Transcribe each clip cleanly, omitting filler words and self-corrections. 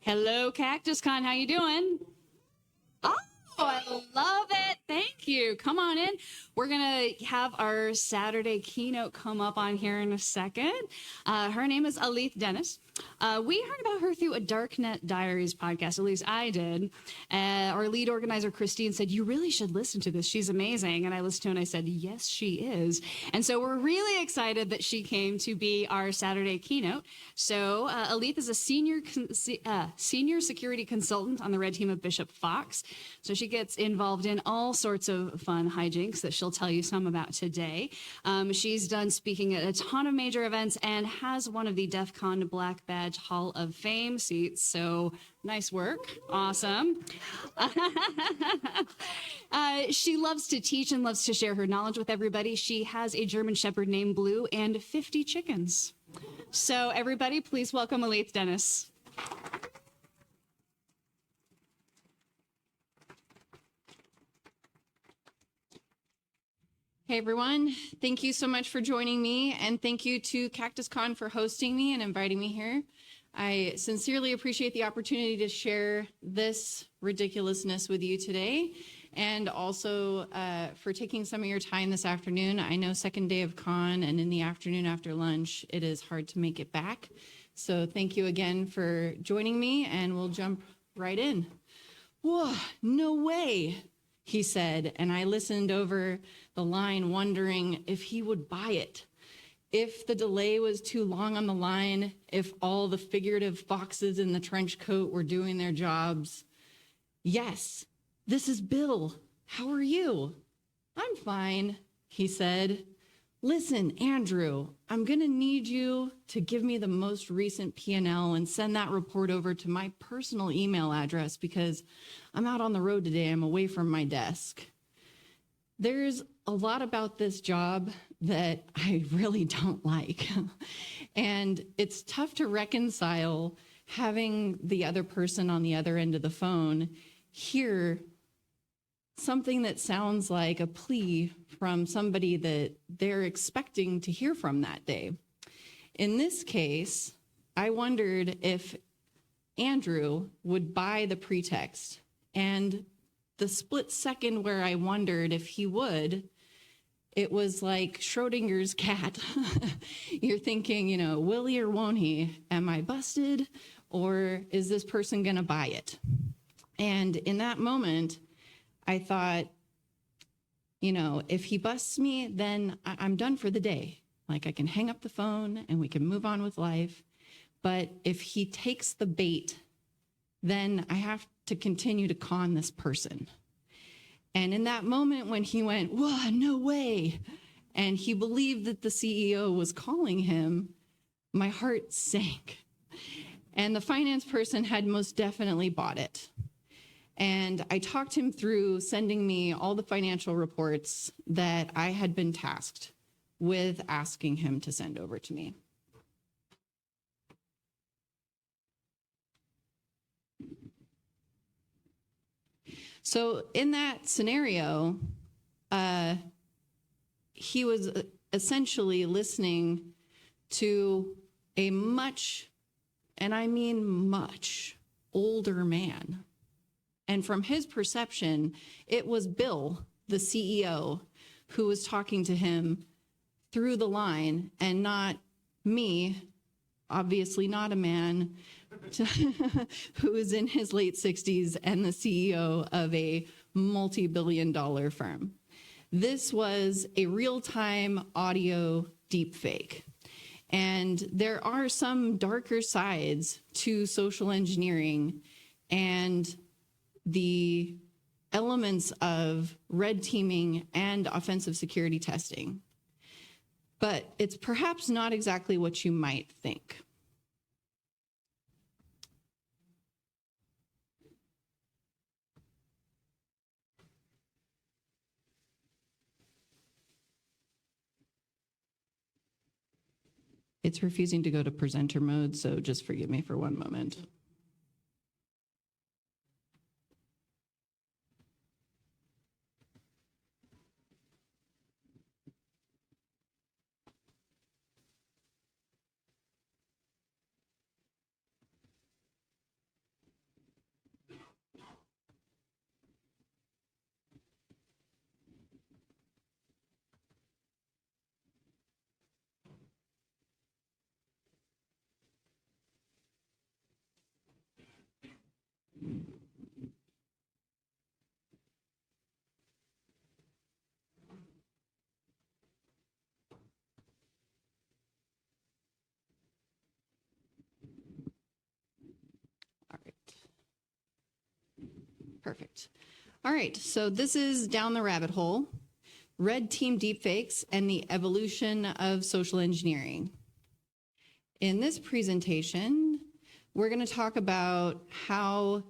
Hello, CactusCon. How you doing? Oh, I love it. Thank you. Come on in. We're going to have our Saturday keynote come up on here in a second. Her name is Alethe Denis. We heard about her through a Darknet Diaries podcast, at least I did. Our lead organizer, Christine, said, you really should listen to this. She's amazing. And I listened to it and I said, yes, she is. And so we're really excited that she came to be our Saturday keynote. So Alethe is a senior security consultant on the red team of Bishop Fox. So she gets involved in all sorts of fun hijinks that she'll tell you some about today. She's done speaking at a ton of major events and has one of the DEF CON Black Badge Hall of Fame seats. So nice work. Awesome. She loves to teach and loves to share her knowledge with everybody. She has a German Shepherd named Blue and 50 chickens. So everybody, please welcome Alethe Denis. Hey everyone, thank you so much for joining me, and thank you to CactusCon for hosting me and inviting me here. I sincerely appreciate the opportunity to share this ridiculousness with you today, and also for taking some of your time this afternoon. I know second day of con, and in the afternoon after lunch, it is hard to make it back. So thank you again for joining me, and we'll jump right in. Whoa, no way, he said, and I listened over the line wondering if he would buy it. If the delay was too long on the line, if all the figurative foxes in the trench coat were doing their jobs. Yes, this is Bill. How are you? I'm fine, he said. Listen, Andrew, I'm gonna need you to give me the most recent P&L and send that report over to my personal email address because I'm out on the road today. I'm away from my desk. There's a lot about this job that I really don't like. And it's tough to reconcile having the other person on the other end of the phone hear something that sounds like a plea from somebody that they're expecting to hear from that day. In this case, I wondered if Andrew would buy the pretext, and the split second where I wondered if he would, it was like Schrodinger's cat. You're thinking, you know, will he or won't he? Am I busted? Or is this person gonna buy it? And in that moment, I thought, you know, if he busts me, then I'm done for the day. Like I can hang up the phone and we can move on with life. But if he takes the bait, then I have to continue to con this person. And in that moment when he went, whoa, no way, and he believed that the CEO was calling him, my heart sank. And the finance person had most definitely bought it. And I talked him through sending me all the financial reports that I had been tasked with asking him to send over to me. So in that scenario, he was essentially listening to a much, and I mean much, older man. And from his perception, it was Bill, the CEO, who was talking to him through the line and not me, obviously not a man who is in his late 60s and the CEO of a multi-billion-dollar firm. This was a real-time audio deepfake. And there are some darker sides to social engineering and the elements of red teaming and offensive security testing. But it's perhaps not exactly what you might think. It's refusing to go to presenter mode, so just forgive me for one moment. Perfect. All right, so this is Down the Rabbit Hole, Red Team Deepfakes and the Evolution of Social Engineering. In this presentation, we're going to talk about how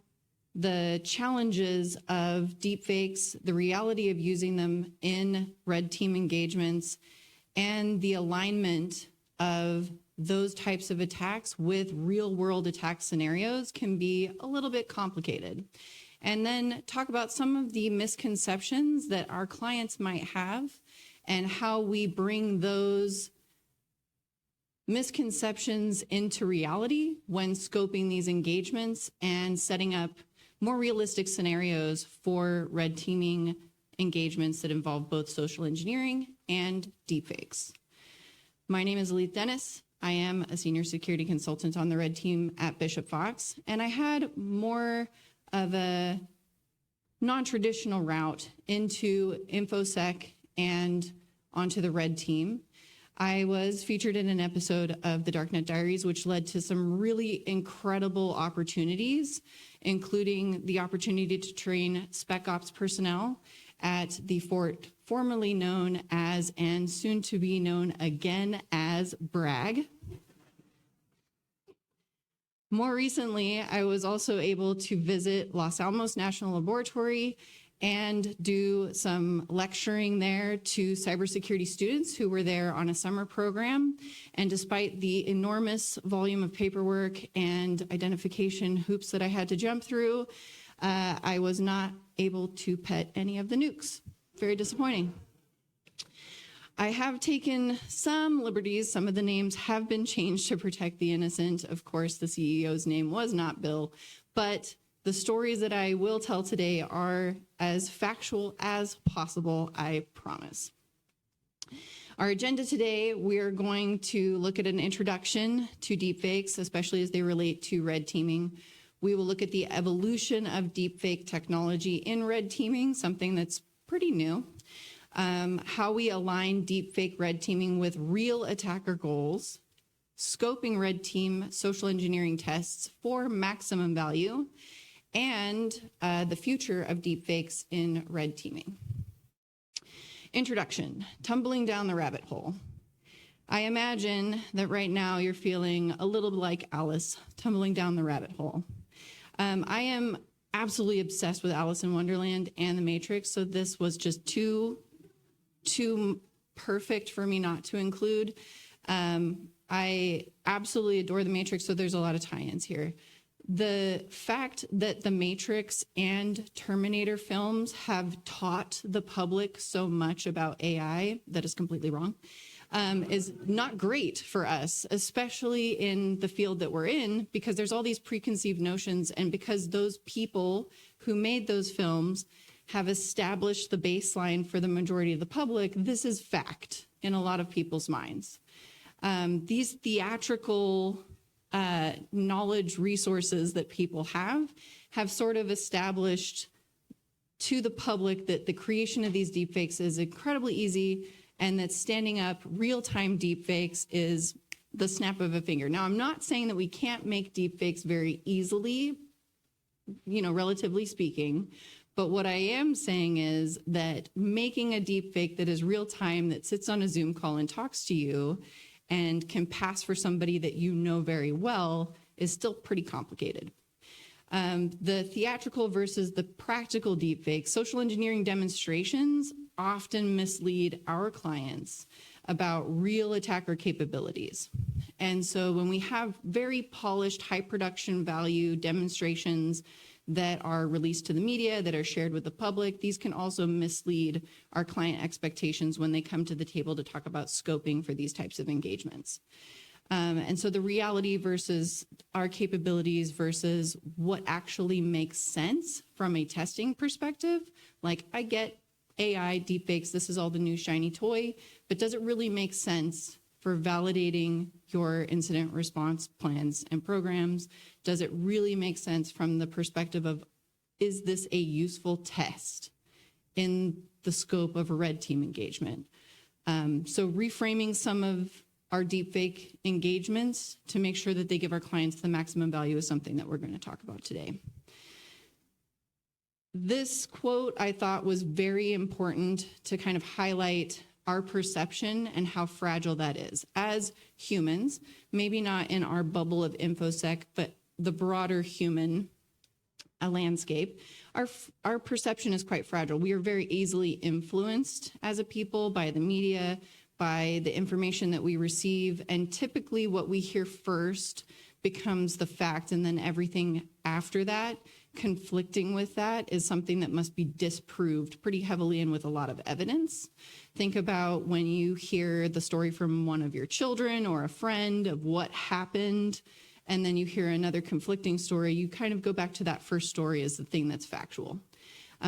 the challenges of deepfakes, the reality of using them in red team engagements, and the alignment of those types of attacks with real-world attack scenarios can be a little bit complicated. And then talk about some of the misconceptions that our clients might have and how we bring those misconceptions into reality when scoping these engagements and setting up more realistic scenarios for red teaming engagements that involve both social engineering and deepfakes. My name is Alethe Denis. I am a senior security consultant on the red team at Bishop Fox, and I had more of a non-traditional route into InfoSec and onto the red team. I was featured in an episode of the Darknet Diaries, which led to some really incredible opportunities, including the opportunity to train Spec Ops personnel at the fort formerly known as, and soon to be known again as, Bragg. More recently, I was also able to visit Los Alamos National Laboratory and do some lecturing there to cybersecurity students who were there on a summer program. And despite the enormous volume of paperwork and identification hoops that I had to jump through, I was not able to pet any of the nukes. Very disappointing. I have taken some liberties. Some of the names have been changed to protect the innocent. Of course, the CEO's name was not Bill, but the stories that I will tell today are as factual as possible, I promise. Our agenda today, we're going to look at an introduction to deepfakes, especially as they relate to red teaming. We will look at the evolution of deepfake technology in red teaming, something that's pretty new. How we align deepfake red teaming with real attacker goals, scoping red team social engineering tests for maximum value, and the future of deepfakes in red teaming. Introduction, tumbling down the rabbit hole. I imagine that right now you're feeling a little like Alice, tumbling down the rabbit hole. I am absolutely obsessed with Alice in Wonderland and The Matrix, so this was just too perfect for me not to include. I absolutely adore The Matrix, so there's a lot of tie-ins here. The fact that The Matrix and Terminator films have taught the public so much about AI that is completely wrong is not great for us, especially in the field that we're in, because there's all these preconceived notions, and because those people who made those films have established the baseline for the majority of the public, this is fact in a lot of people's minds. These theatrical knowledge resources that people have sort of established to the public that the creation of these deepfakes is incredibly easy, and that standing up real-time deepfakes is the snap of a finger. Now, I'm not saying that we can't make deepfakes very easily, relatively speaking, but what I am saying is that making a deepfake that is real-time, that sits on a Zoom call and talks to you and can pass for somebody that you know very well is still pretty complicated. The theatrical versus the practical deepfake, social engineering demonstrations often mislead our clients about real attacker capabilities. And so when we have very polished, high production value demonstrations that are released to the media, that are shared with the public, these can also mislead our client expectations when they come to the table to talk about scoping for these types of engagements. And so the reality versus our capabilities versus what actually makes sense from a testing perspective, like I get AI, deepfakes, this is all the new shiny toy, but does it really make sense for validating your incident response plans and programs? Does it really make sense from the perspective of, is this a useful test in the scope of a red team engagement? So reframing some of our deepfake engagements to make sure that they give our clients the maximum value is something that we're going to talk about today. this quote I thought was very important to kind of highlight our perception and how fragile that is. As humans, maybe not in our bubble of InfoSec, but the broader human landscape, our perception is quite fragile. We are very easily influenced as a people by the media, by the information that we receive, and typically what we hear first becomes the fact, and then everything after that, conflicting with that, is something that must be disproved pretty heavily and with a lot of evidence. Think about when you hear the story from one of your children or a friend of what happened, and then you hear another conflicting story, you kind of go back to that first story as the thing that's factual.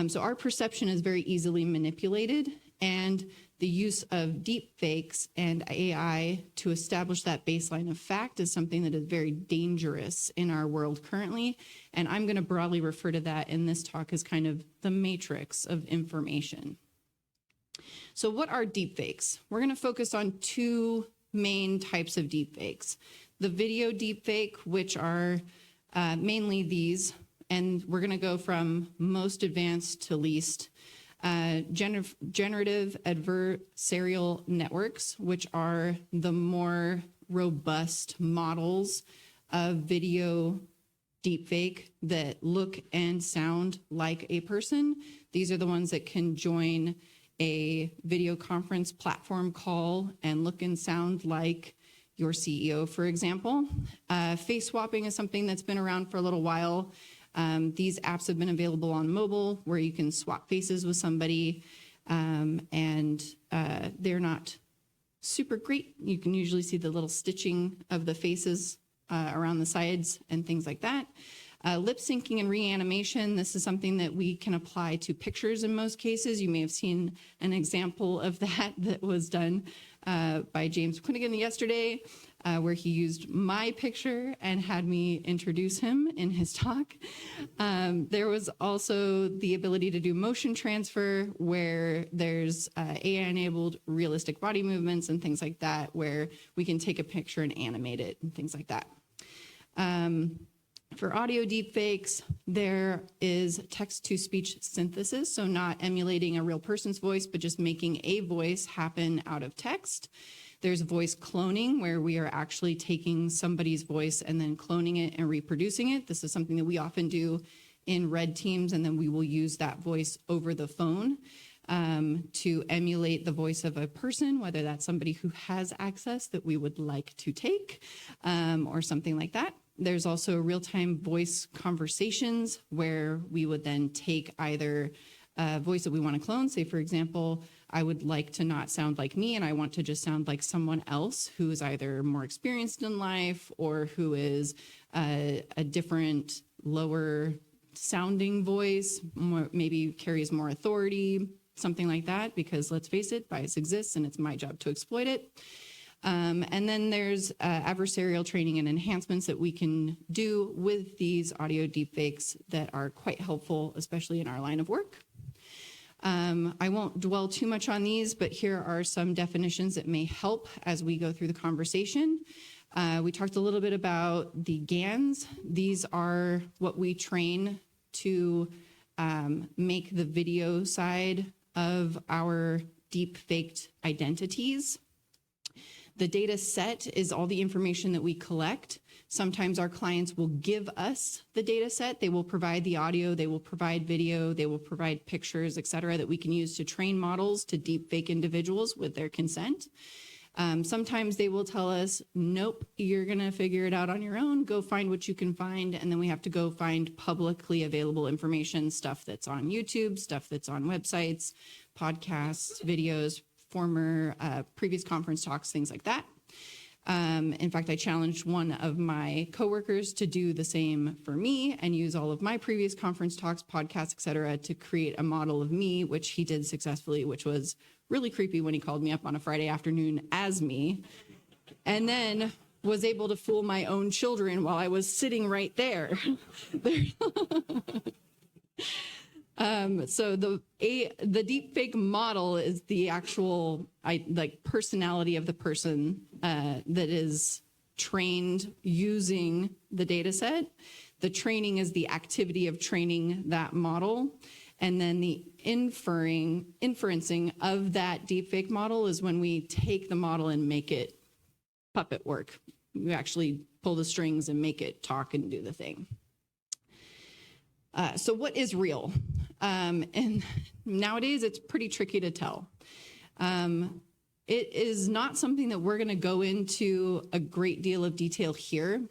So our perception is very easily manipulated, and the use of deep fakes and AI to establish that baseline of fact is something that is very dangerous in our world currently. And I'm going to broadly refer to that in this talk as kind of the matrix of information. So what are deep fakes? We're going to focus on two main types of deep fakes. The video deepfake, which are mainly these, and we're going to go from most advanced to least. Generative adversarial networks, which are the more robust models of video deepfake that look and sound like a person. These are the ones that can join a video conference platform call and look and sound like your CEO, for example. Face swapping is something that's been around for a little while. These apps have been available on mobile where you can swap faces with somebody, and they're not super great. You can usually see the little stitching of the faces around the sides and things like that. Lip syncing and reanimation, this is something that we can apply to pictures in most cases. You may have seen an example of that was done by James Quinnigan yesterday, where he used my picture and had me introduce him in his talk. There was also the ability to do motion transfer, where there's AI-enabled realistic body movements and things like that, where we can take a picture and animate it and things like that. For audio deepfakes, there is text-to-speech synthesis, so not emulating a real person's voice, but just making a voice happen out of text. There's voice cloning, where we are actually taking somebody's voice and then cloning it and reproducing it. This is something that we often do in red teams, and then we will use that voice over the phone to emulate the voice of a person, whether that's somebody who has access that we would like to take, or something like that. There's also real-time voice conversations, where we would then take either a voice that we want to clone. Say, for example, I would like to not sound like me, and I want to just sound like someone else who is either more experienced in life or who is a different, lower sounding voice, maybe carries more authority, something like that, because let's face it, bias exists and it's my job to exploit it. And then there's adversarial training and enhancements that we can do with these audio deepfakes that are quite helpful, especially in our line of work. I won't dwell too much on these, but here are some definitions that may help as we go through the conversation. We talked a little bit about the GANs. These are what we train to make the video side of our deep-faked identities. The data set is all the information that we collect. Sometimes our clients will give us the data set. They will provide the audio, they will provide video, they will provide pictures, et cetera, that we can use to train models to deep fake individuals with their consent. Sometimes they will tell us, nope, you're gonna figure it out on your own, go find what you can find, and then we have to go find publicly available information, stuff that's on YouTube, stuff that's on websites, podcasts, videos, former previous conference talks, things like that. In fact, I challenged one of my coworkers to do the same for me and use all of my previous conference talks, podcasts, et cetera, to create a model of me, which he did successfully, which was really creepy when he called me up on a Friday afternoon as me, and then was able to fool my own children while I was sitting right there. So the deepfake model is the actual personality of the person that is trained using the data set. The training is the activity of training that model. And then the inferencing of that deepfake model is when we take the model and make it puppet work. We actually pull the strings and make it talk and do the thing. So what is real? And nowadays it's pretty tricky to tell. It is not something that we're going to go into a great deal of detail here.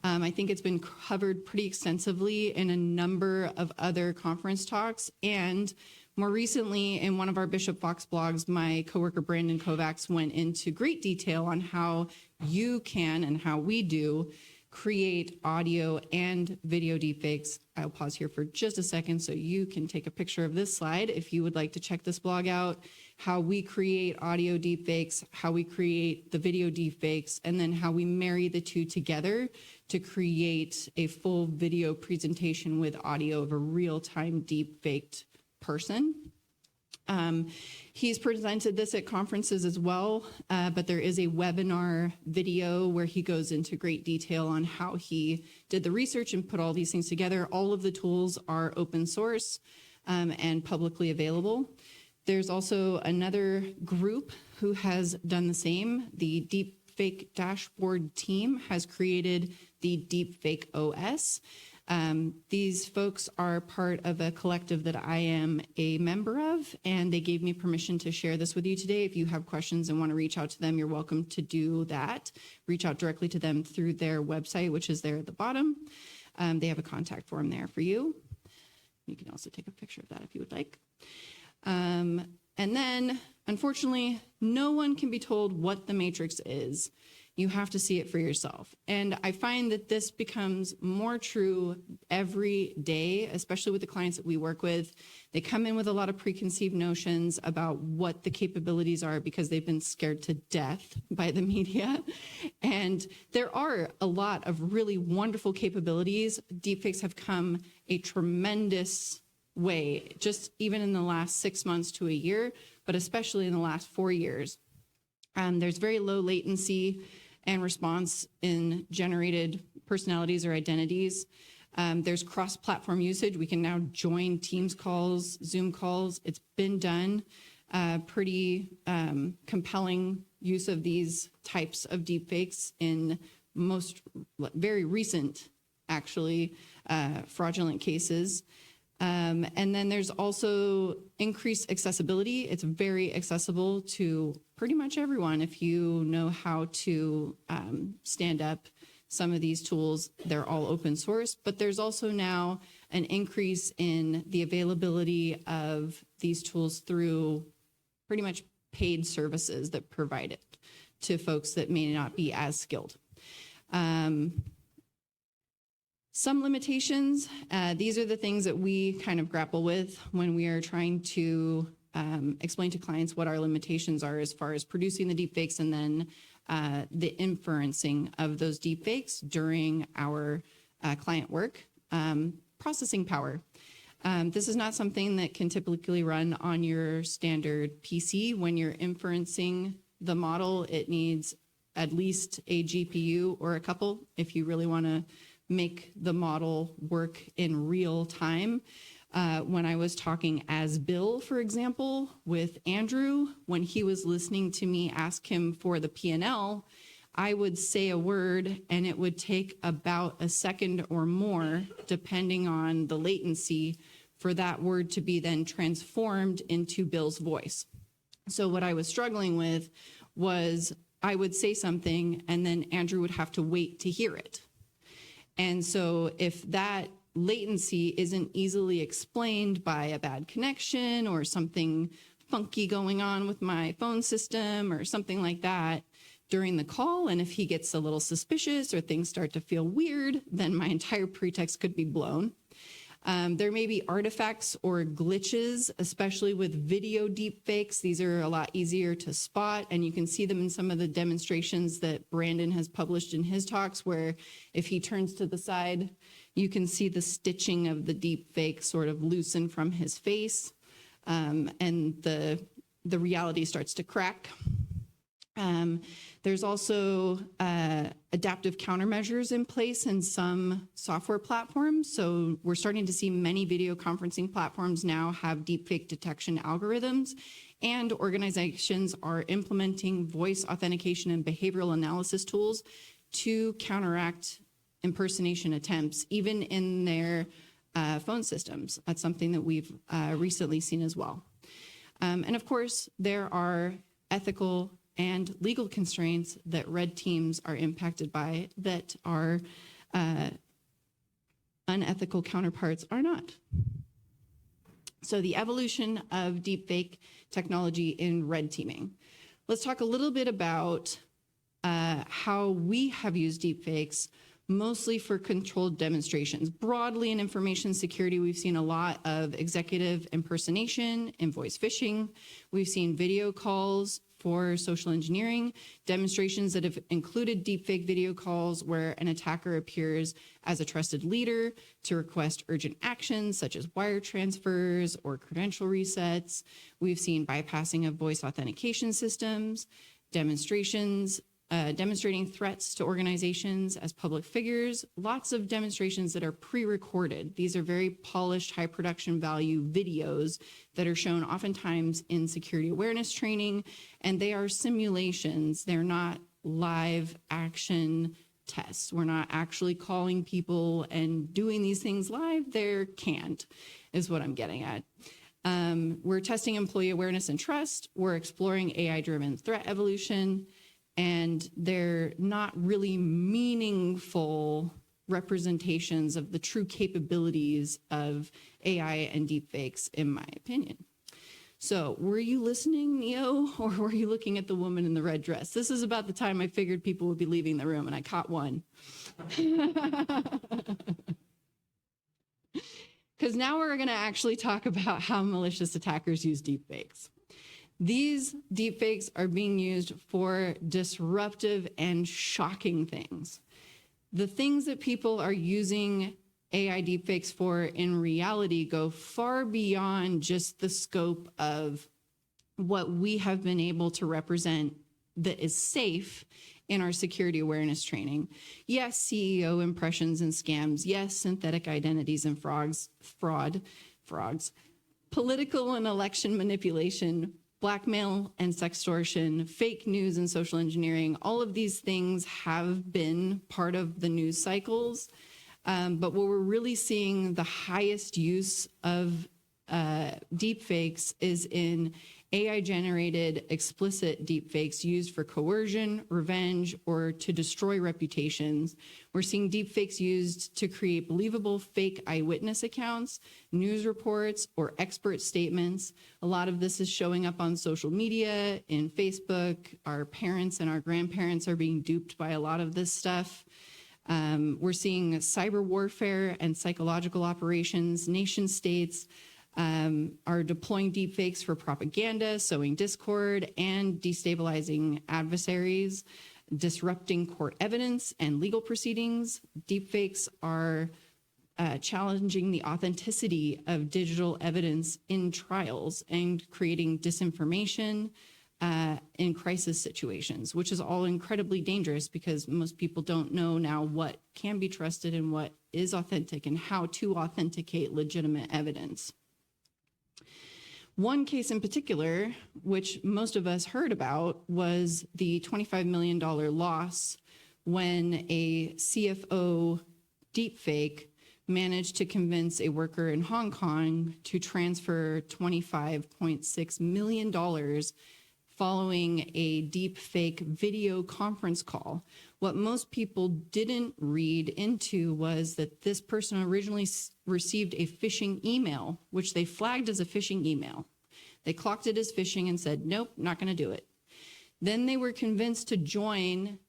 I think it's been covered pretty extensively in a number of other conference talks. And more recently, in one of our Bishop Fox blogs, my coworker Brandon Kovacs went into great detail on how you can, and how we do, create audio and video deepfakes. I'll pause here for just a second so you can take a picture of this slide if you would like to check this blog out. How we create audio deepfakes, how we create the video deepfakes, and then how we marry the two together to create a full video presentation with audio of a real-time deepfaked person. He's presented this at conferences as well, but there is a webinar video where he goes into great detail on how he did the research and put all these things together. All of the tools are open source and publicly available. There's also another group who has done the same. The Deepfake Dashboard team has created the Deepfake OS. These folks are part of a collective that I am a member of, and they gave me permission to share this with you today. If you have questions and want to reach out to them, you're welcome to do that. Reach out directly to them through their website, which is there at the bottom. They have a contact form there for you. You can also take a picture of that if you would like. And then, unfortunately, no one can be told what the matrix is. You have to see it for yourself. And I find that this becomes more true every day, especially with the clients that we work with. They come in with a lot of preconceived notions about what the capabilities are because they've been scared to death by the media. And there are a lot of really wonderful capabilities. Deepfakes have come a tremendous way, just even in the last 6 months to a year, but especially in the last 4 years. There's very low latency and response in generated personalities or identities. There's cross-platform usage. We can now join Teams calls, Zoom calls. It's been done. Pretty compelling use of these types of deepfakes in most very recent, actually, fraudulent cases. And then there's also increased accessibility. It's very accessible to pretty much everyone if you know how to stand up some of these tools. They're all open source, but there's also now an increase in the availability of these tools through pretty much paid services that provide it to folks that may not be as skilled. Some limitations, these are the things that we kind of grapple with when we are trying to explain to clients what our limitations are as far as producing the deepfakes and then the inferencing of those deepfakes during our client work. Processing power. This is not something that can typically run on your standard PC. When you're inferencing the model, it needs at least a GPU or a couple if you really want to make the model work in real time. When I was talking as Bill, for example, with Andrew, when he was listening to me ask him for the P&L, I would say a word and it would take about a second or more, depending on the latency, for that word to be then transformed into Bill's voice. So what I was struggling with was I would say something and then Andrew would have to wait to hear it. And so if that latency isn't easily explained by a bad connection or something funky going on with my phone system or something like that during the call, and if he gets a little suspicious or things start to feel weird, then my entire pretext could be blown. There may be artifacts or glitches, especially with video deepfakes. These are a lot easier to spot, and you can see them in some of the demonstrations that Brandon has published in his talks, where if he turns to the side, you can see the stitching of the deepfake sort of loosen from his face, and the reality starts to crack. There's also adaptive countermeasures in place in some software platforms. So we're starting to see many video conferencing platforms now have deepfake detection algorithms, and organizations are implementing voice authentication and behavioral analysis tools to counteract impersonation attempts, even in their phone systems. That's something that we've recently seen as well. And of course, there are ethical and legal constraints that red teams are impacted by that our unethical counterparts are not. So the evolution of deepfake technology in red teaming. Let's talk a little bit about how we have used deepfakes, mostly for controlled demonstrations. Broadly in information security, we've seen a lot of executive impersonation and voice phishing. We've seen video calls for social engineering, demonstrations that have included deepfake video calls where an attacker appears as a trusted leader to request urgent actions such as wire transfers or credential resets. We've seen bypassing of voice authentication systems, demonstrations demonstrating threats to organizations as public figures, lots of demonstrations that are pre-recorded. These are very polished, high production value videos that are shown oftentimes in security awareness training, and they are simulations. They're not live action tests. We're not actually calling people and doing these things live. They're canned, is what I'm getting at. We're testing employee awareness and trust. We're exploring AI-driven threat evolution, and they're not really meaningful representations of the true capabilities of AI and deepfakes, in my opinion. So were you listening, Neo, or were you looking at the woman in the red dress? This is about the time I figured people would be leaving the room, and I caught one. Because now we're going to actually talk about how malicious attackers use deepfakes. These deepfakes are being used for disruptive and shocking things. The things that people are using AI deepfakes for in reality go far beyond just the scope of what we have been able to represent that is safe in our security awareness training. Yes, CEO impressions and scams. Yes, synthetic identities and frogs, political and election manipulation, blackmail and sextortion, fake news and social engineering. All of these things have been part of the news cycles. But what we're really seeing the highest use of deepfakes is in AI-generated explicit deepfakes used for coercion, revenge, or to destroy reputations. We're seeing deepfakes used to create believable fake eyewitness accounts, news reports, or expert statements. A lot of this is showing up on social media, in Facebook. Our parents and our grandparents are being duped by a lot of this stuff. We're seeing cyber warfare and psychological operations. Nation states are deploying deepfakes for propaganda, sowing discord, and destabilizing adversaries, disrupting court evidence and legal proceedings. Deepfakes are challenging the authenticity of digital evidence in trials and creating disinformation in crisis situations, which is all incredibly dangerous because most people don't know now what can be trusted and what is authentic and how to authenticate legitimate evidence. One case in particular, which most of us heard about, was the $25 million loss when a CFO deepfake managed to convince a worker in Hong Kong to transfer $25.6 million following a deepfake video conference call. What most people didn't read into was that this person originally received a phishing email, which they flagged as a phishing email. They clocked it as phishing and said, nope, not going to do it. Then they were convinced to join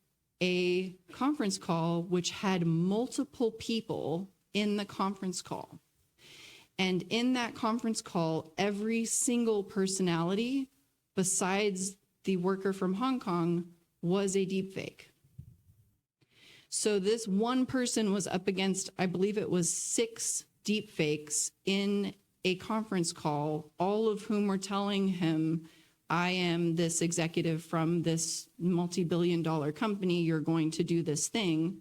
a conference call which had multiple people in the conference call. And in that conference call, every single personality besides the worker from Hong Kong was a deepfake. So this one person was up against, I believe it was 6 deepfakes in a conference call, all of whom were telling him, I am this executive from this multi-billion-dollar company, you're going to do this thing.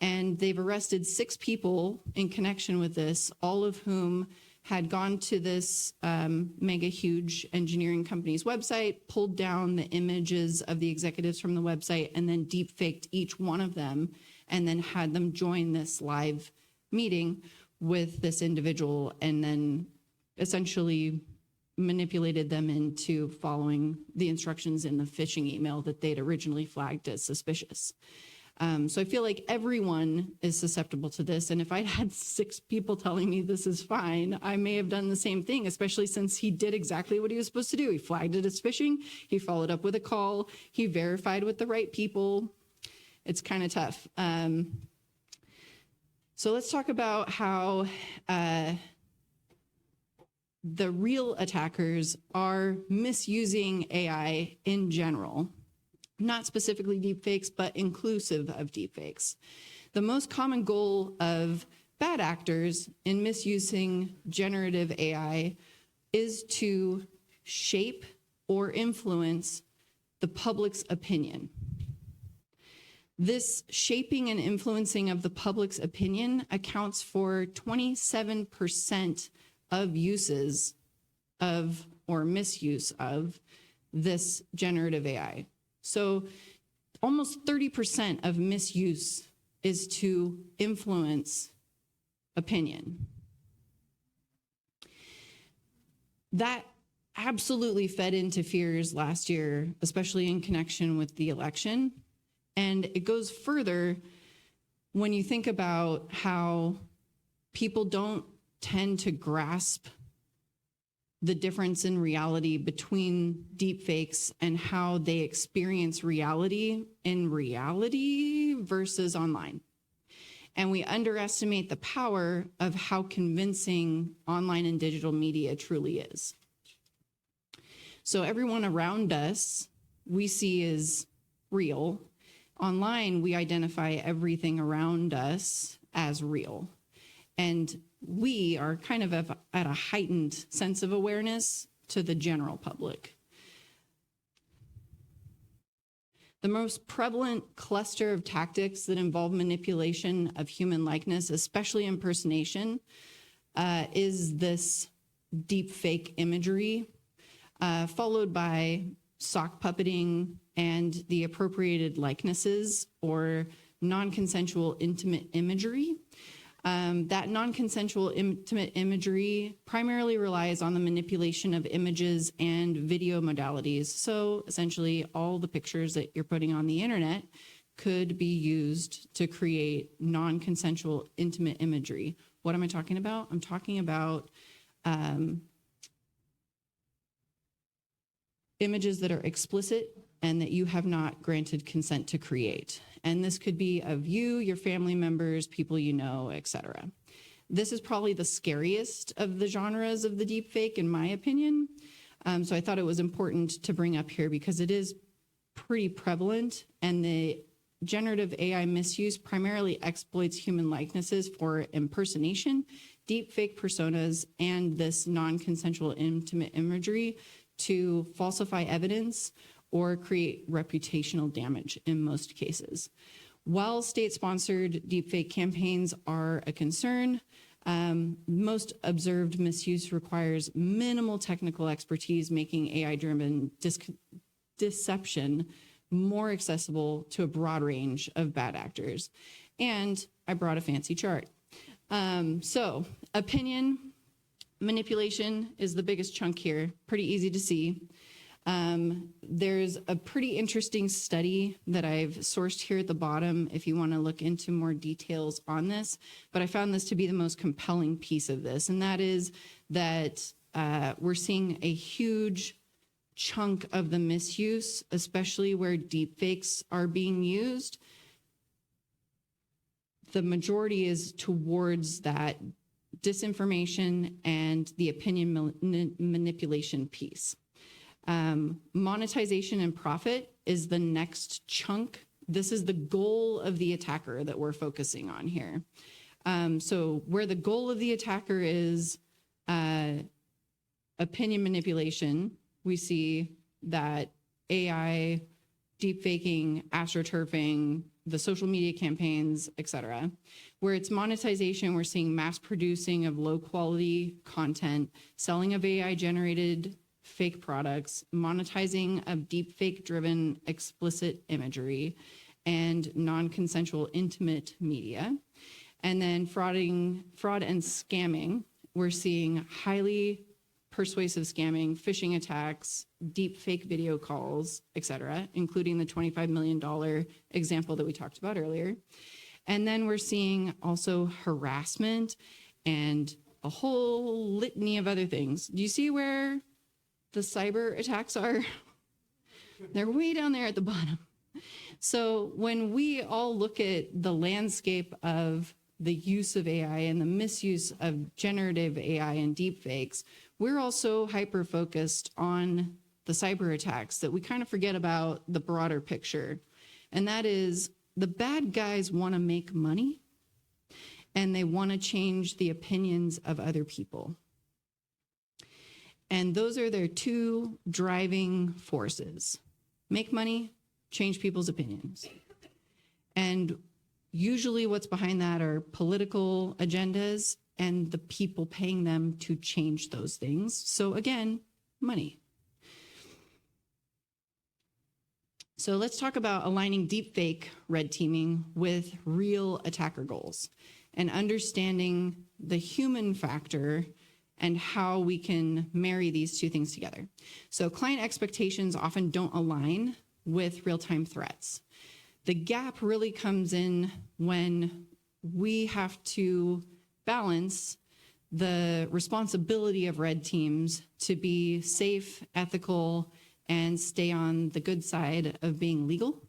And they've arrested 6 people in connection with this, all of whom had gone to this mega huge engineering company's website, pulled down the images of the executives from the website, and then deep faked each one of them, and then had them join this live meeting with this individual, and then essentially manipulated them into following the instructions in the phishing email that they'd originally flagged as suspicious. So I feel like everyone is susceptible to this. And if I'd had 6 people telling me this is fine, I may have done the same thing, especially since he did exactly what he was supposed to do. He flagged it as phishing. He followed up with a call. He verified with the right people. It's kind of tough. So let's talk about how the real attackers are misusing AI in general. Not specifically deepfakes, but inclusive of deepfakes. The most common goal of bad actors in misusing generative AI is to shape or influence the public's opinion. This shaping and influencing of the public's opinion accounts for 27% of uses of or misuse of this generative AI. So almost 30% of misuse is to influence opinion. That absolutely fed into fears last year, especially in connection with the election. And it goes further when you think about how people don't tend to grasp the difference in reality between deepfakes and how they experience reality in reality versus online. And we underestimate the power of how convincing online and digital media truly is. So everyone around us we see as real. Online, we identify everything around us as real. And we are kind of at a heightened sense of awareness to the general public. The most prevalent cluster of tactics that involve manipulation of human likeness, especially impersonation, is this deep fake imagery, followed by sock puppeting and the appropriated likenesses or non-consensual intimate imagery. That non-consensual intimate imagery primarily relies on the manipulation of images and video modalities. So essentially all the pictures that you're putting on the internet could be used to create non-consensual intimate imagery. What am I talking about? I'm talking about images that are explicit and that you have not granted consent to create. And this could be of you, your family members, people you know, etc. This is probably the scariest of the genres of the deepfake, in my opinion. So I thought it was important to bring up here because it is pretty prevalent, and the generative AI misuse primarily exploits human likenesses for impersonation, deepfake personas, and this non-consensual intimate imagery to falsify evidence or create reputational damage in most cases. While state-sponsored deepfake campaigns are a concern, most observed misuse requires minimal technical expertise, making AI-driven deception more accessible to a broad range of bad actors. And I brought a fancy chart. So opinion manipulation is the biggest chunk here, pretty easy to see. There's a pretty interesting study that I've sourced here at the bottom if you want to look into more details on this, but I found this to be the most compelling piece of this, and that is that we're seeing a huge chunk of the misuse, especially where deepfakes are being used. The majority is towards that disinformation and the opinion manipulation piece. Monetization and profit is the next chunk. This is the goal of the attacker that we're focusing on here. So where the goal of the attacker is opinion manipulation, we see that AI, deepfaking, astroturfing, the social media campaigns, et cetera, where it's monetization, we're seeing mass producing of low quality content, selling of AI generated fake products, monetizing of deepfake driven explicit imagery, and non-consensual intimate media. And then fraud and scamming, we're seeing highly persuasive scamming, phishing attacks, deep fake video calls, et cetera, including the $25 million example that we talked about earlier. And then we're seeing also harassment and a whole litany of other things. Do you see where the cyber attacks are? They're way down there at the bottom. So when we all look at the landscape of the use of AI and the misuse of generative AI and deepfakes, we're also hyper-focused on the cyber attacks that we kind of forget about the broader picture. And that is the bad guys want to make money and they want to change the opinions of other people. And those are their two driving forces: make money, change people's opinions. And usually what's behind that are political agendas and the people paying them to change those things. So again, money. So let's talk about aligning deepfake red teaming with real attacker goals and understanding the human factor and how we can marry these two things together. So client expectations often don't align with real-time threats. The gap really comes in when we have to balance the responsibility of red teams to be safe, ethical, and stay on the good side of being legal,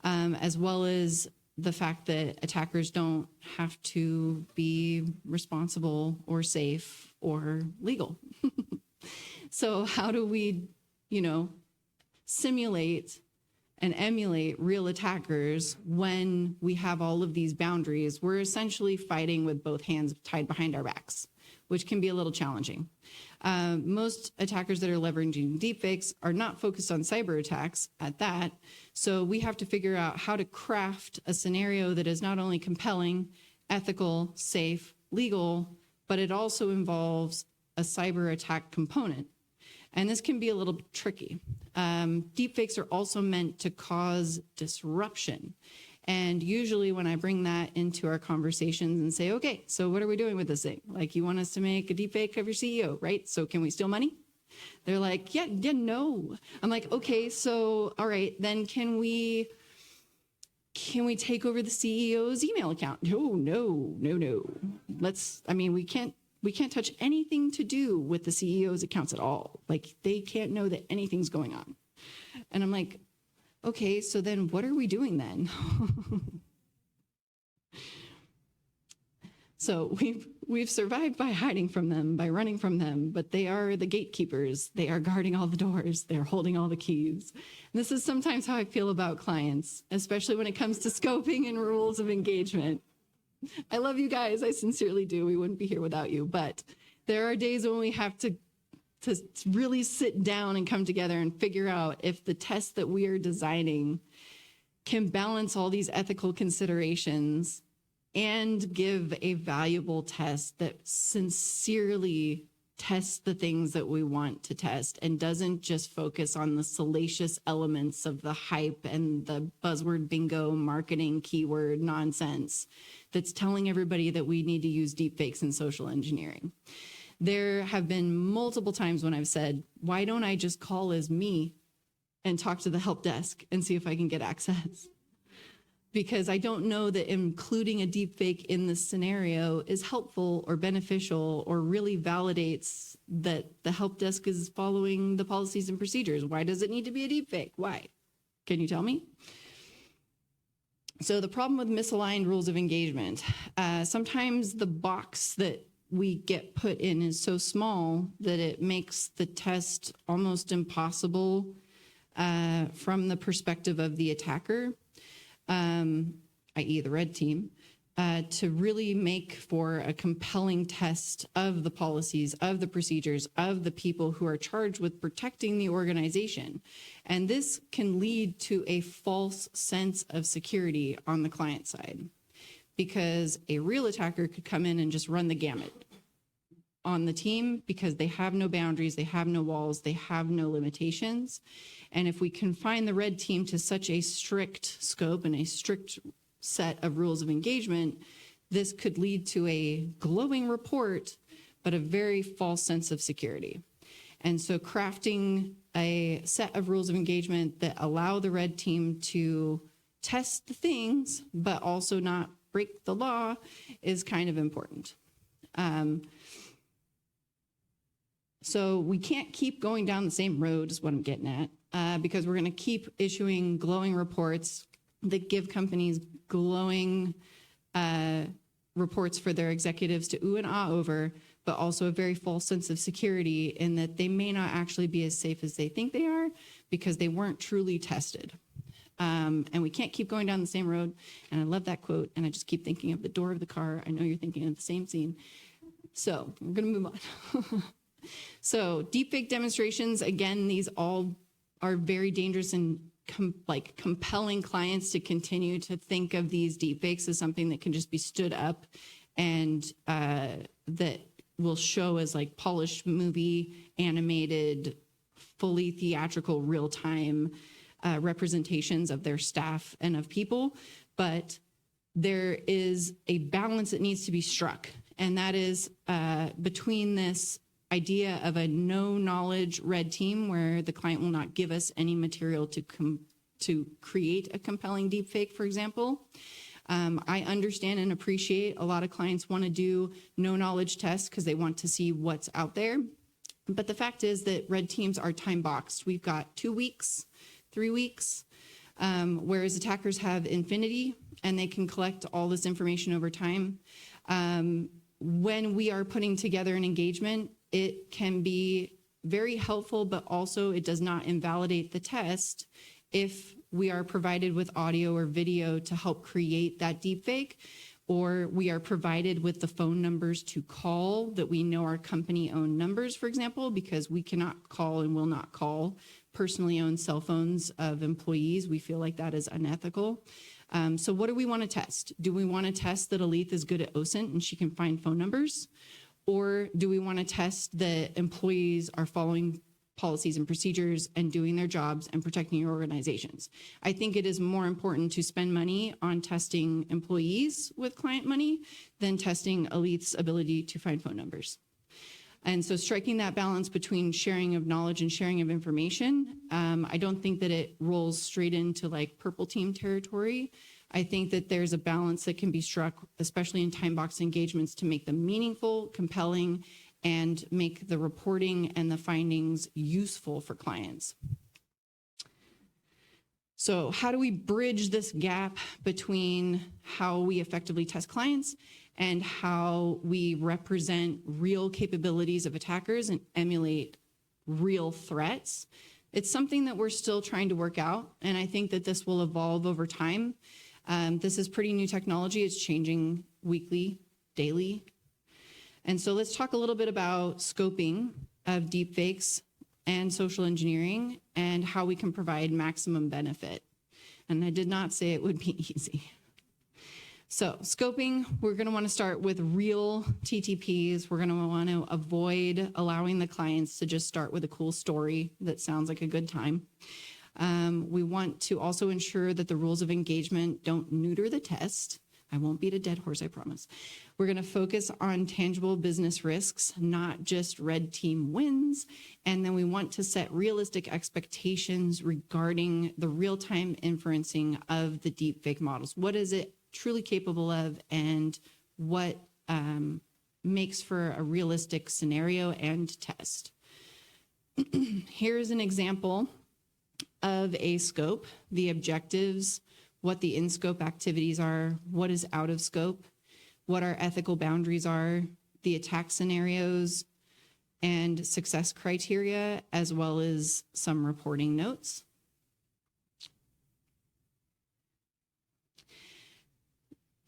as well as the fact that attackers don't have to be responsible or safe or legal. So how do we, simulate and emulate real attackers when we have all of these boundaries? We're essentially fighting with both hands tied behind our backs, which can be a little challenging. Most attackers that are leveraging deepfakes are not focused on cyber attacks at that. So we have to figure out how to craft a scenario that is not only compelling, ethical, safe, legal, but it also involves a cyber attack component. And this can be a little tricky. Deepfakes are also meant to cause disruption. And usually when I bring that into our conversations and say, okay, so what are we doing with this thing? Like, you want us to make a deepfake of your CEO, right? So can we steal money? They're like, yeah, no. I'm like, okay, so, all right, then can we take over the CEO's email account? No. We can't touch anything to do with the CEO's accounts at all. Like, they can't know that anything's going on. And I'm like, okay, so then what are we doing then? So we've survived by hiding from them, by running from them, but they are the gatekeepers. They are guarding all the doors. They're holding all the keys. And this is sometimes how I feel about clients, especially when it comes to scoping and rules of engagement. I love you guys. I sincerely do. We wouldn't be here without you. But there are days when we have to really sit down and come together and figure out if the test that we are designing can balance all these ethical considerations and give a valuable test that sincerely tests the things that we want to test and doesn't just focus on the salacious elements of the hype and the buzzword bingo marketing keyword nonsense that's telling everybody that we need to use deepfakes and social engineering. There have been multiple times when I've said, why don't I just call as me and talk to the help desk and see if I can get access? Because I don't know that including a deepfake in this scenario is helpful or beneficial or really validates that the help desk is following the policies and procedures. Why does it need to be a deepfake? Why? Can you tell me? So the problem with misaligned rules of engagement, sometimes the box that we get put in is so small that it makes the test almost impossible from the perspective of the attacker, i.e. the red team, to really make for a compelling test of the policies, of the procedures, of the people who are charged with protecting the organization. And this can lead to a false sense of security on the client side, because a real attacker could come in and just run the gamut on the team because they have no boundaries, they have no walls, they have no limitations. And if we confine the red team to such a strict scope and a strict set of rules of engagement, this could lead to a glowing report, but a very false sense of security. And so crafting a set of rules of engagement that allow the red team to test the things, but also not break the law is kind of important. So we can't keep going down the same road is what I'm getting at, because we're going to keep issuing glowing reports that give companies glowing reports for their executives to ooh and ah over, but also a very false sense of security in that they may not actually be as safe as they think they are because they weren't truly tested. And we can't keep going down the same road. And I love that quote. And I just keep thinking of the door of the car. I know you're thinking of the same scene. So we're going to move on. So deepfake demonstrations, again, these all are very dangerous and compelling clients to continue to think of these deepfakes as something that can just be stood up and that will show as like polished movie, animated, fully theatrical, real-time representations of their staff and of people. But there is a balance that needs to be struck, and that is between this idea of a no knowledge red team where the client will not give us any material to create a compelling deepfake, for example. I understand and appreciate a lot of clients want to do no knowledge tests because they want to see what's out there. But the fact is that red teams are time boxed. We've got 2 weeks, 3 weeks, whereas attackers have infinity and they can collect all this information over time. When we are putting together an engagement, it can be very helpful, but also it does not invalidate the test if we are provided with audio or video to help create that deepfake, or we are provided with the phone numbers to call that we know are company-owned numbers, for example, because we cannot call and will not call personally owned cell phones of employees. We feel like that is unethical. So what do we want to test? Do we want to test that Alethe is good at OSINT and she can find phone numbers? Or do we want to test that employees are following policies and procedures and doing their jobs and protecting your organizations? I think it is more important to spend money on testing employees with client money than testing Alethe's ability to find phone numbers. And so striking that balance between sharing of knowledge and sharing of information, I don't think that it rolls straight into like purple team territory. I think that there's a balance that can be struck, especially in time box engagements, to make them meaningful, compelling, and make the reporting and the findings useful for clients. So how do we bridge this gap between how we effectively test clients and how we represent real capabilities of attackers and emulate real threats? It's something that we're still trying to work out, and I think that this will evolve over time. This is pretty new technology. It's changing weekly, daily. And so let's talk a little bit about scoping of deepfakes and social engineering and how we can provide maximum benefit. And I did not say it would be easy. So scoping, we're going to want to start with real TTPs. We're going to want to avoid allowing the clients to just start with a cool story that sounds like a good time. We want to also ensure that the rules of engagement don't neuter the test. I won't beat a dead horse, I promise. We're going to focus on tangible business risks, not just red team wins. And then we want to set realistic expectations regarding the real-time inferencing of the deepfake models. What is it truly capable of, and what makes for a realistic scenario and test? Here's an example of a scope, the objectives, what the in-scope activities are, what is out of scope, what our ethical boundaries are, the attack scenarios, and success criteria, as well as some reporting notes.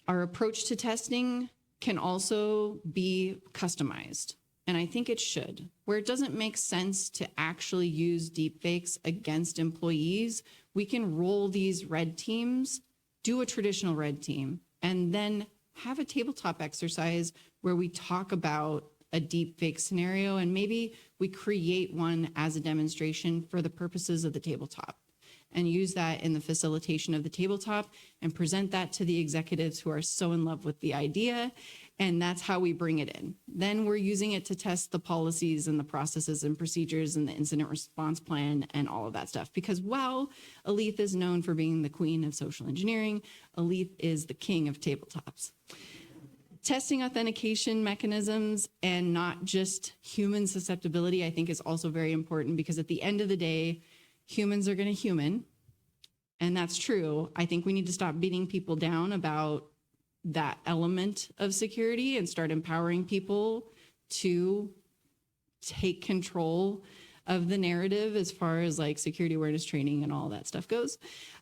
Our approach to testing can also be customized, and I think it should. Where it doesn't make sense to actually use deepfakes against employees, we can roll these red teams, do a traditional red team, and then have a tabletop exercise where we talk about a deepfake scenario, and maybe we create one as a demonstration for the purposes of the tabletop, and use that in the facilitation of the tabletop and present that to the executives who are so in love with the idea. And that's how we bring it in. Then we're using it to test the policies and the processes and procedures and the incident response plan and all of that stuff. Because while Alethe is known for being the queen of social engineering, Alethe is the king of tabletops. Testing authentication mechanisms and not just human susceptibility, I think, is also very important, because at the end of the day, humans are going to human. And that's true. I think we need to stop beating people down about that element of security and start empowering people to take control of the narrative as far as like security awareness training and all that stuff goes.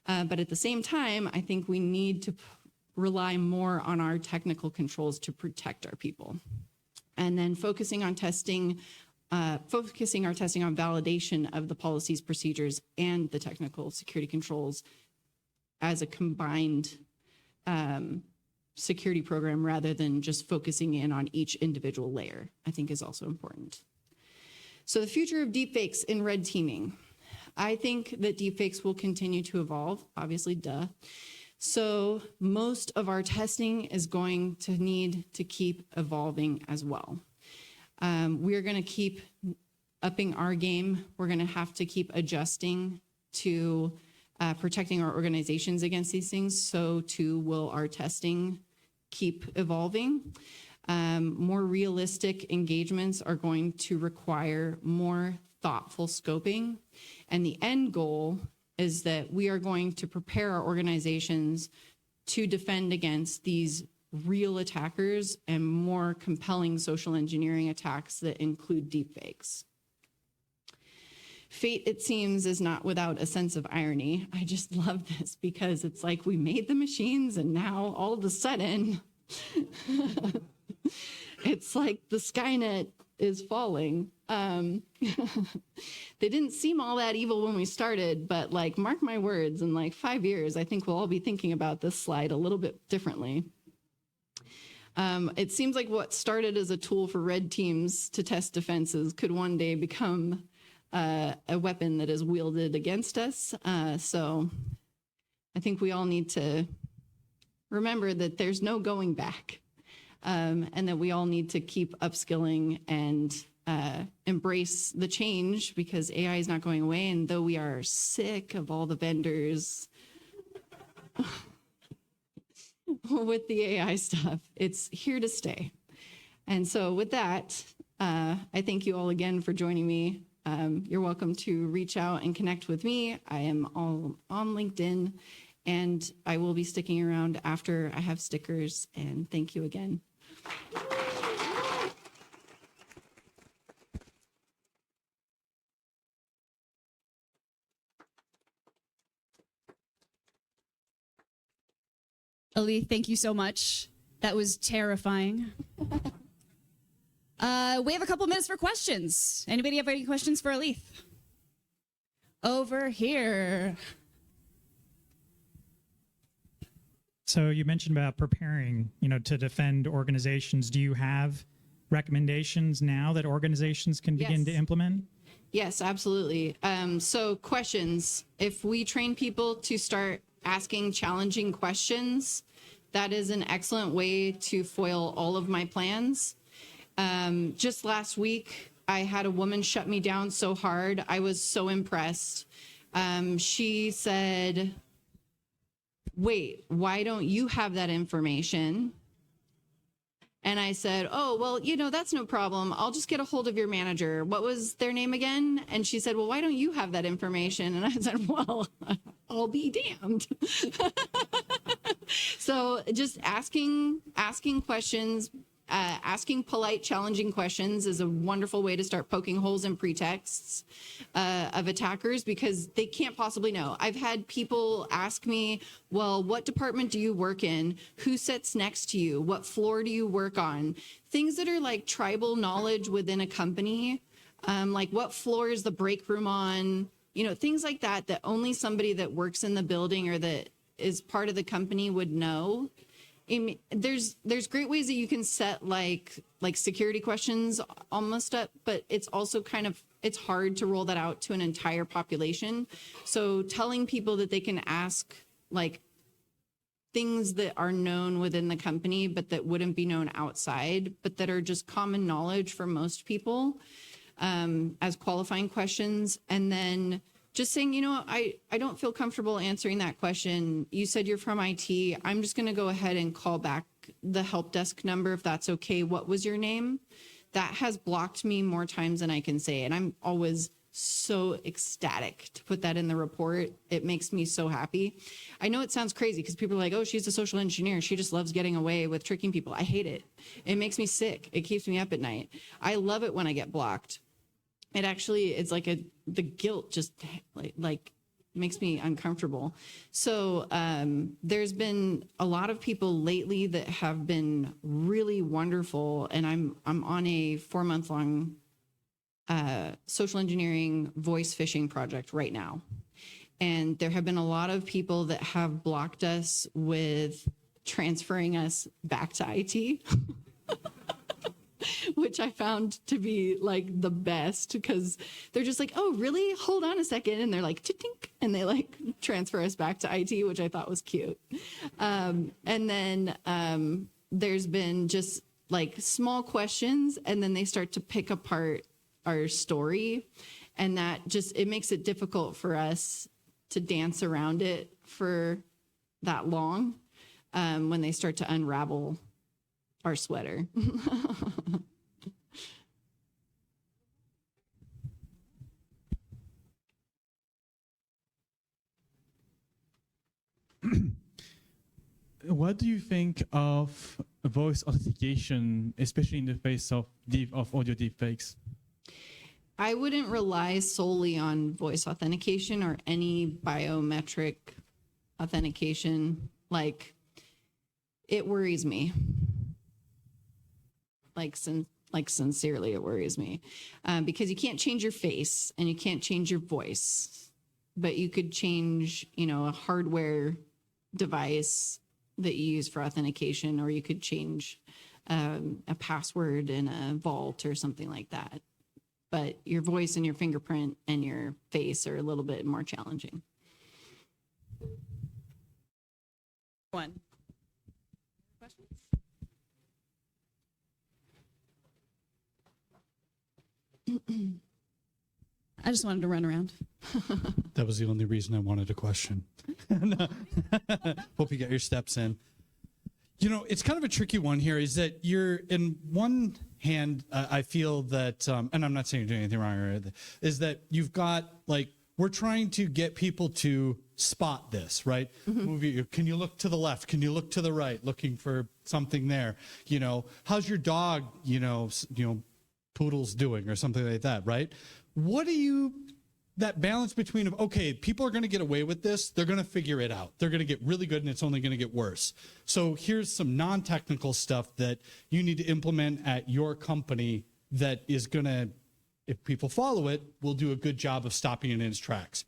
But at the same time, I think we need to rely more on our technical controls to protect our people. And then focusing our testing on validation of the policies, procedures, and the technical security controls as a combined security program, rather than just focusing in on each individual layer, I think is also important. So the future of deepfakes in red teaming. I think that deepfakes will continue to evolve, obviously, duh. So most of our testing is going to need to keep evolving as well. We're going to keep upping our game. We're going to have to keep adjusting to protecting our organizations against these things. So too will our testing keep evolving. More realistic engagements are going to require more thoughtful scoping. And the end goal is that we are going to prepare our organizations to defend against these real attackers and more compelling social engineering attacks that include deepfakes. Fate, it seems, is not without a sense of irony. I just love this, because it's like we made the machines and now all of a sudden it's like the Skynet is falling. They didn't seem all that evil when we started, but like, mark my words, in like 5 years, I think we'll all be thinking about this slide a little bit differently. It seems like what started as a tool for red teams to test defenses could one day become a weapon that is wielded against us. So I think we all need to remember that there's no going back, and that we all need to keep upskilling and embrace the change, because AI is not going away. And though we are sick of all the vendors with the AI stuff, it's here to stay. And so with that, I thank you all again for joining me. You're welcome to reach out and connect with me. I am all on LinkedIn, and I will be sticking around after I have stickers. And thank you again. Alethe, thank you so much. That was terrifying. We have a couple minutes for questions. Anybody have any questions for Alethe? Over here. So you mentioned about preparing, to defend organizations. Do you have recommendations now that organizations can begin to implement? Yes, absolutely. So questions. If we train people to start asking challenging questions, that is an excellent way to foil all of my plans. Just last week, I had a woman shut me down so hard. I was so impressed. She said, wait, why don't you have that information? And I said, oh, well, that's no problem. I'll just get a hold of your manager. What was their name again? And she said, well, why don't you have that information? And I said, well, I'll be damned. So just asking questions, asking polite, challenging questions is a wonderful way to start poking holes in pretexts of attackers, because they can't possibly know. I've had people ask me, well, what department do you work in? Who sits next to you? What floor do you work on? Things that are like tribal knowledge within a company, like what floor is the break room on? You know, things like that, that only somebody that works in the building or that is part of the company would know. There's great ways that you can set like security questions almost up, but it's also it's hard to roll that out to an entire population. So telling people that they can ask like things that are known within the company, but that wouldn't be known outside, but that are just common knowledge for most people, as qualifying questions. And then just saying, you know, I don't feel comfortable answering that question. You said you're from IT. I'm just going to go ahead and call back the help desk number if that's okay. What was your name? That has blocked me more times than I can say. And I'm always so ecstatic to put that in the report. It makes me so happy. I know it sounds crazy because people are like, oh, she's a social engineer. She just loves getting away with tricking people. I hate it. It makes me sick. It keeps me up at night. I love it when I get blocked. It actually, it's like the guilt just like makes me uncomfortable. So there's been a lot of people lately that have been really wonderful. And I'm on a 4-month-long social engineering voice phishing project right now. And there have been a lot of people that have blocked us with transferring us back to IT. Which I found to be like the best, because they're just like, oh, really? Hold on a second. And they're like, tink, and they like transfer us back to IT, which I thought was cute. And then there's been just like small questions, and then they start to pick apart our story. And that just, it makes it difficult for us to dance around it for that long when they start to unravel our sweater. What do you think of voice authentication, especially in the face of audio deepfakes? I wouldn't rely solely on voice authentication or any biometric authentication. Like, it worries me. Like sincerely, it worries me, because you can't change your face and you can't change your voice, but you could change, you know, a hardware device that you use for authentication, or you could change a password in a vault or something like that. But your voice and your fingerprint and your face are a little bit more challenging. One. Questions? I just wanted to run around. That was the only reason I wanted a question. Hope you get your steps in. You know, it's kind of a tricky one here, is that you're, in one hand, I feel that, and I'm not saying you're doing anything wrong, or is that you've got, like, we're trying to get people to spot this, right? Mm-hmm. Can you look to the left? Can you look to the right? Looking for something there. You know, how's your dog, you know, poodles doing, or something like that, right? What do you, that balance between, okay, people are going to get away with this, they're going to figure it out, they're going to get really good, and it's only going to get worse. So here's some non-technical stuff that you need to implement at your company that is going to, if people follow it, will do a good job of stopping it in its tracks.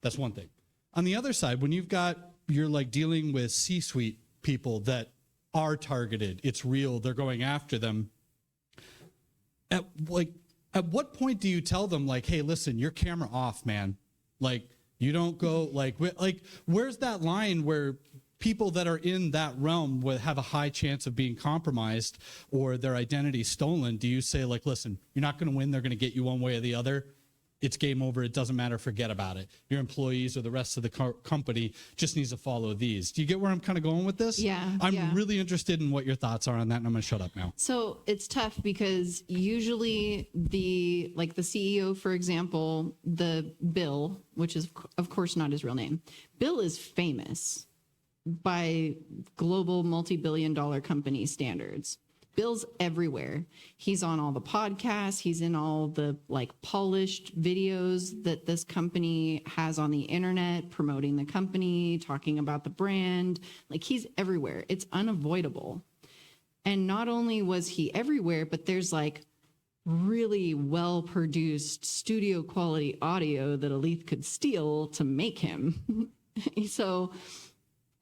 That's one thing. On the other side, when you're like dealing with C-suite people that are targeted, it's real, they're going after them. At what point do you tell them, like, hey, listen, your camera off, man? Like, you don't go, like, where's that line where people that are in that realm will have a high chance of being compromised or their identity stolen? Do you say, like, listen, you're not going to win, they're going to get you one way or the other? It's game over. It doesn't matter. Forget about it. Your employees or the rest of the company just needs to follow these. Do you get where I'm kind of going with this? Yeah. I'm really interested in what your thoughts are on that, and I'm going to shut up now. So it's tough because usually the CEO, for example, the Bill, which is of course not his real name, Bill is famous by global multi-billion-dollar company standards. Bill's everywhere. He's on all the podcasts. He's in all the like polished videos that this company has on the internet, promoting the company, talking about the brand. Like he's everywhere. It's unavoidable. And not only was he everywhere, but there's like really well produced studio quality audio that Alethe could steal to make him. So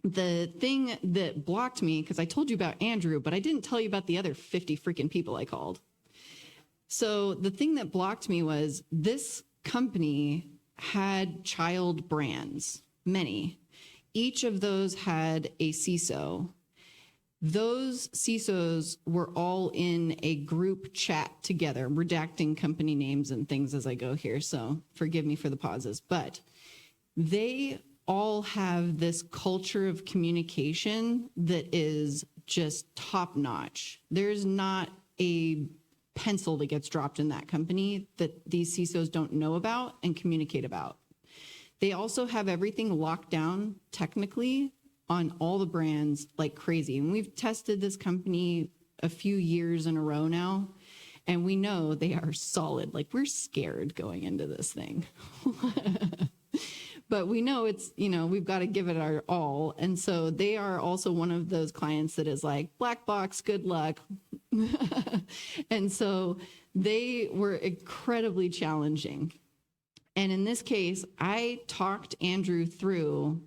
the thing that blocked me, because I told you about Andrew, but I didn't tell you about the other 50 freaking people I called. So the thing that blocked me was this company had child brands, many. Each of those had a CISO. Those CISOs were all in a group chat together, redacting company names and things as I go here, so forgive me for the pauses. But they all have this culture of communication that is just top notch. There's not a pencil that gets dropped in that company that these CISOs don't know about and communicate about. They also have everything locked down technically on all the brands like crazy. And we've tested this company a few years in a row now, and we know they are solid. Like we're scared going into this thing. But we know it's, you know, we've got to give it our all. And so they are also one of those clients that is like, black box, good luck. And so they were incredibly challenging. And in this case, I talked Andrew through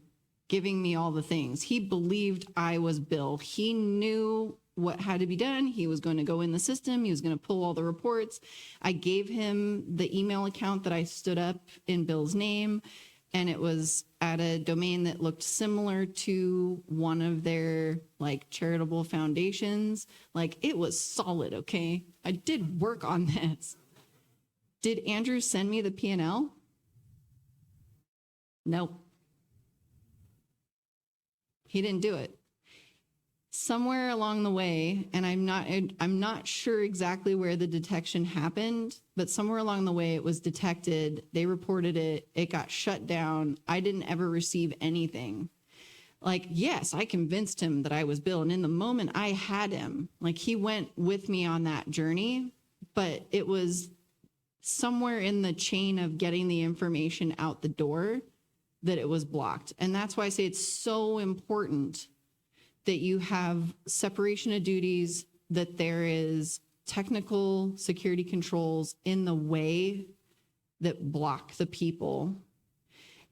giving me all the things. He believed I was Bill. He knew what had to be done. He was going to go in the system. He was going to pull all the reports. I gave him the email account that I stood up in Bill's name. And it was at a domain that looked similar to one of their like charitable foundations. Like it was solid, okay? I did work on this. Did Andrew send me the P&L? Nope. He didn't do it. Somewhere along the way, and I'm not sure exactly where the detection happened, but somewhere along the way it was detected, they reported it, it got shut down. I didn't ever receive anything. Like, yes, I convinced him that I was Bill, and in the moment I had him. Like he went with me on that journey, but it was somewhere in the chain of getting the information out the door that it was blocked. And that's why I say it's so important that you have separation of duties, that there is technical security controls in the way that block the people.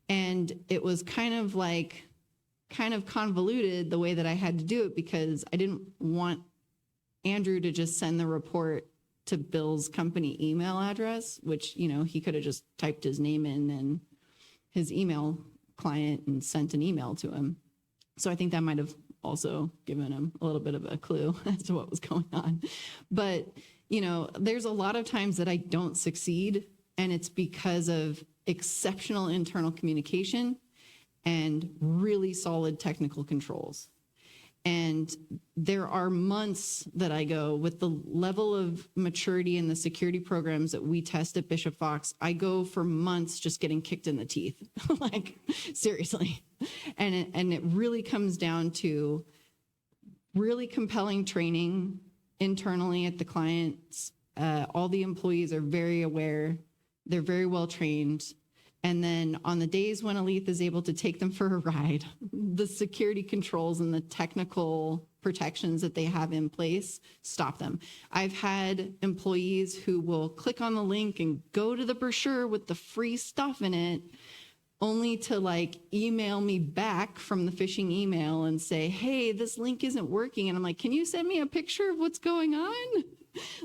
And it was kind of convoluted the way that I had to do it, because I didn't want Andrew to just send the report to Bill's company email address, which, you know, he could have just typed his name in and his email client and sent an email to him. So I think that might have also given him a little bit of a clue as to what was going on. But, you know, there's a lot of times that I don't succeed, and it's because of exceptional internal communication and really solid technical controls. And there are months that I go with the level of maturity in the security programs that we test at Bishop Fox. I go for months just getting kicked in the teeth, like seriously. And it really comes down to really compelling training internally at the clients. All the employees are very aware. They're very well trained. And then on the days when Alethe is able to take them for a ride, the security controls and the technical protections that they have in place stop them. I've had employees who will click on the link and go to the brochure with the free stuff in it, only to like email me back from the phishing email and say, hey, this link isn't working. And I'm like, can you send me a picture of what's going on?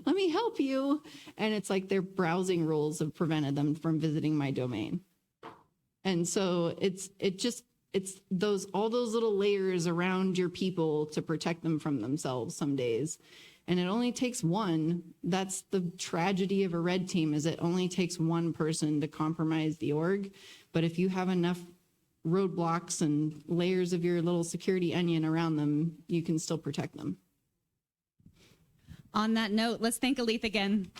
Let me help you. And it's like their browsing rules have prevented them from visiting my domain. And so it's all those little layers around your people to protect them from themselves some days. And it only takes one. That's the tragedy of a red team, is it only takes one person to compromise the org. But if you have enough roadblocks and layers of your little security onion around them, you can still protect them. On that note, let's thank Alethe again.